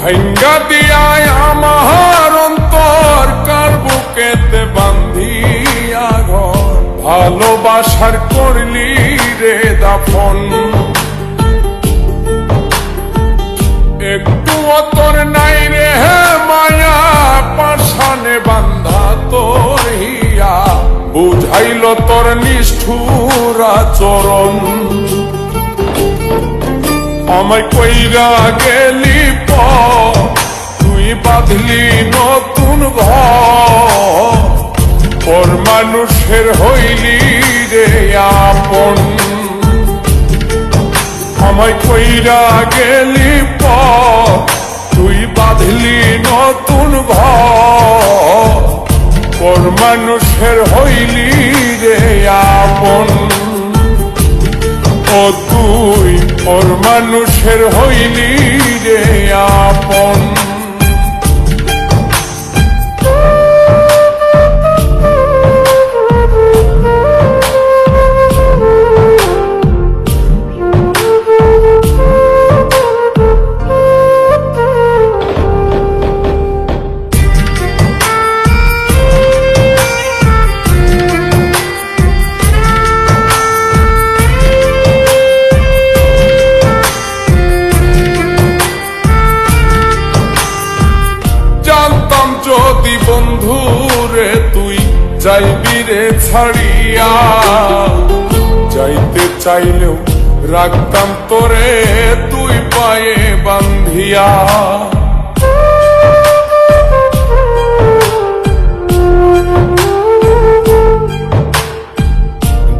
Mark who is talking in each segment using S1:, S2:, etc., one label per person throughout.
S1: ভাঙ্গা দিয়ায় আমার অন্তর কার বুকেতে বান্ধিয়া ঘর ভালোবাসার করলি রে দাফন একটু তোর নাই রে মায়া পাশানে বান্ধা তোর হিয়া বুঝাইল তোর নিষ্ঠুর আচরণ আমায় কইরা গেলি তুই বাঁধলি নতুন ঘর পর মানুষের হইলি রে আপন আমায় কইরা গেলি তুই বাঁধলি নতুন ঘর পর মানুষের হইলি রে আপন ও তুই পর মানুষের হইলি রে আপন যদি বন্ধুরে তুই যাইবি রে ছাড়িয়া যাইতে চাইলেও রাখতাম তোরে তুই পায়ে বান্ধিয়া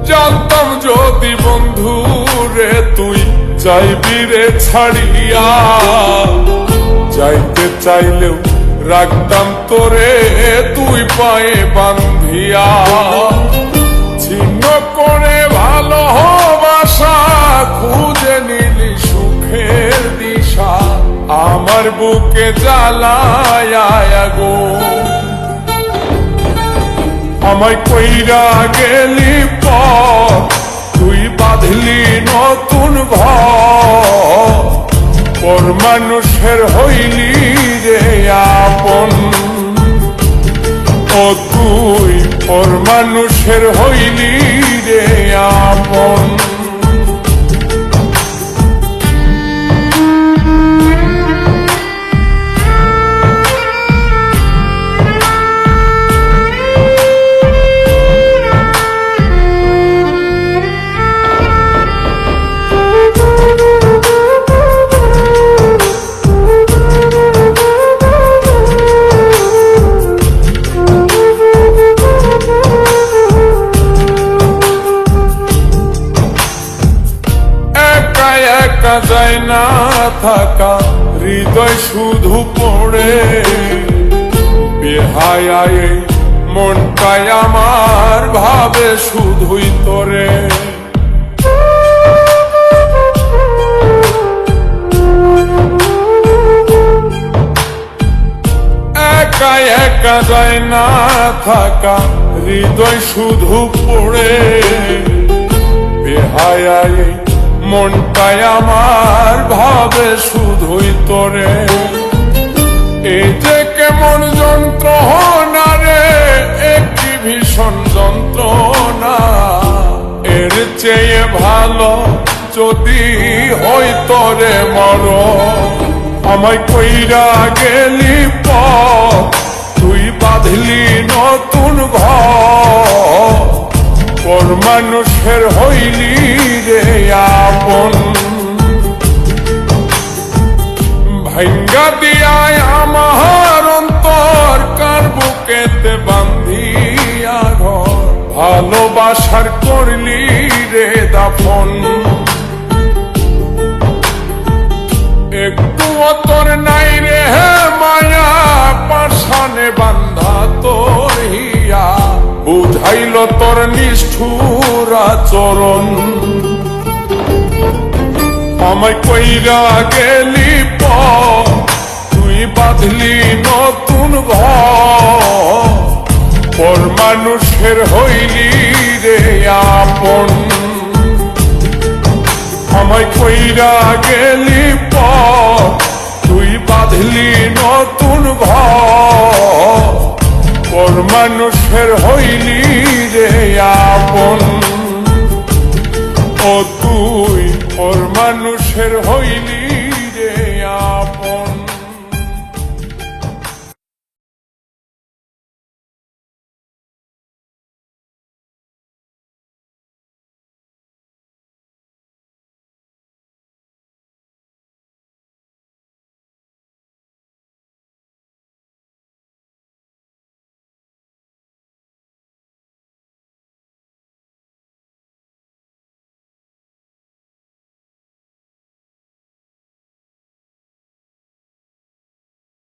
S1: জানতাম যদি বন্ধুরে তুই যাইবি রে ছাড়িয়া যাইতে চাইলেও রাখতাম তোরে তুই পায়ে বান্ধিয়া ছিন্ন করে ভালোবাসা খুঁজে নিলি সুখের দিশা আমার বুকে জ্বালায় গো আমায় কইরা গেলি তুই বাঁধলি নতুন ঘর পর মানুষের হইলি রে আপন ও তুই পর মানুষের হইলি রে আপন একা যায় না থাকা হৃদয় শুধু পড়ে বেহায়ায় মনটাই আমার ভাবে শুধুই তোরে একা একা যায় না থাকা হৃদয় শুধু পড়ে বেহায়ায় মনটাই আমার ভাবে শুধুই তোরে এই যে কেমন যন্ত্রণা রে একটি ভীষণ যন্ত্রণা এর চেয়ে ভালো যদি হই তোরে মর আমায় কইরা গেলি তুই বাঁধলি নতুন ঘর পর মানুষের হইলি রে আপন ভাঙ্গা দিয়ায় আমার অন্তর কার বুকেতে বান্ধিয়া ঘর ভালোবাসার করলি রে দাফন একটু তোর নাই রে মায়া পাশানে বান্ধা তোর হিয়া বুঝাইল তোর নিষ্ঠুর আচরণ আমায় কইরা গেলি তুই বাঁধলি নতুন ঘর পর মানুষের হইলি রে আপন আমায় কইরা গেলি তুই বাঁধলি নতুন